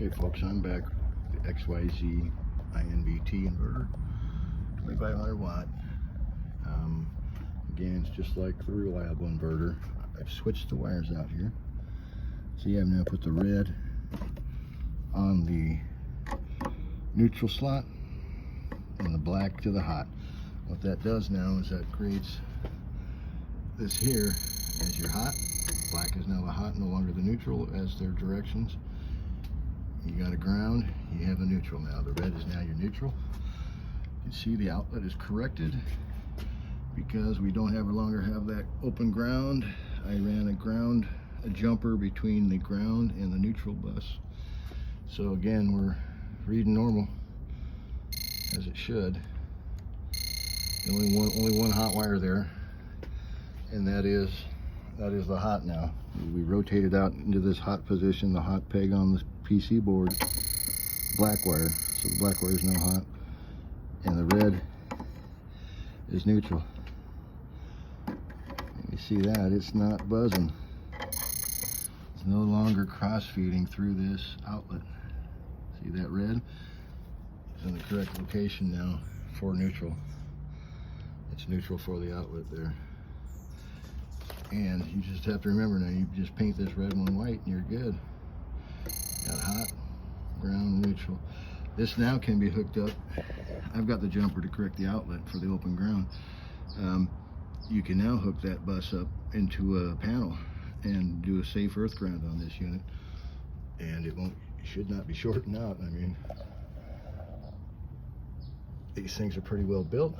Okay folks, I'm back with the XYZ INVT inverter, 2500 watt. Again, it's just like the Reliable inverter. I've switched the wires out here. See, I've now put the red on the neutral slot and the black to the hot. What that does now is that creates this here as your hot. Black is now the hot, no longer the neutral as their directions. You got a ground, you have a neutral now. The red is now your neutral. You can see the outlet is corrected because we don't longer have that open ground. I ran a jumper between the ground and the neutral bus. So again, we're reading normal as it should. Only one hot wire there, and that is the hot now. We rotated out into this hot position, the hot peg on the PC board, black wire. So the black wire is now hot, and the red is neutral. And you see that it's not buzzing. It's no longer cross feeding through this outlet. See that red is in the correct location now for neutral. It's neutral for the outlet there. And you just have to remember now, you just paint this red one white and you're good. Got hot, ground, neutral. This now can be hooked up. I've got the jumper to correct the outlet for the open ground. You can now hook that bus up into a panel and do a safe earth ground on this unit, and it should not be shorting out. I mean, these things are pretty well built.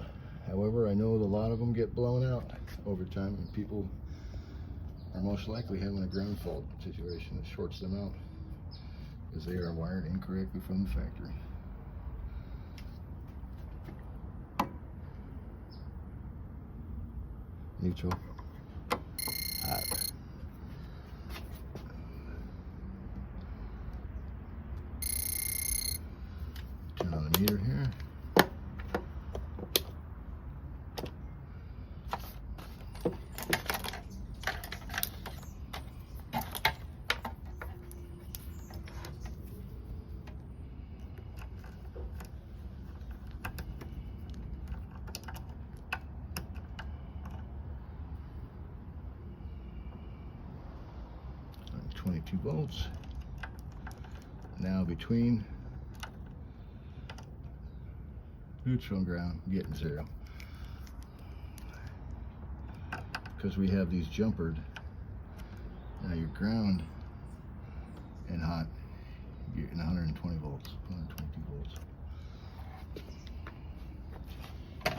However, I know a lot of them get blown out over time, and people are most likely having a ground fault situation that shorts them out because they are wired incorrectly from the factory. Neutral, hot. Turn on the meter here. Like 22 volts. Now between neutral and ground, getting 0. Because we have these jumpered, now your ground and hot, you're getting 120 volts, 122 volts.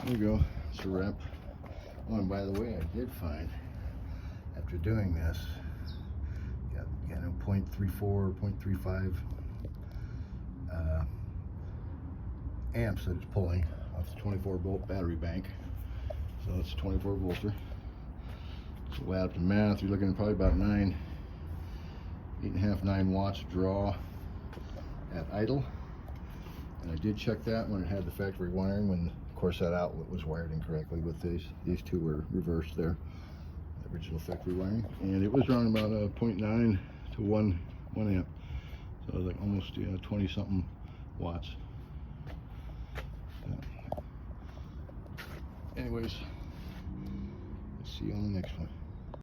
There you go, it's a wrap. Oh, and by the way, I did find, after doing this, got 0.34, 0.35 amps that it's pulling off the 24 volt battery bank. So it's a 24 volter. So add up the math, you're looking at probably about 8.5, 9 watts draw at idle. And I did check that when it had the factory wiring, when of course that outlet was wired incorrectly with these two were reversed there, the original factory wiring, and it was around about 0.9 to 1 amp. So it was like almost 20 something watts. Anyways, see you on the next one.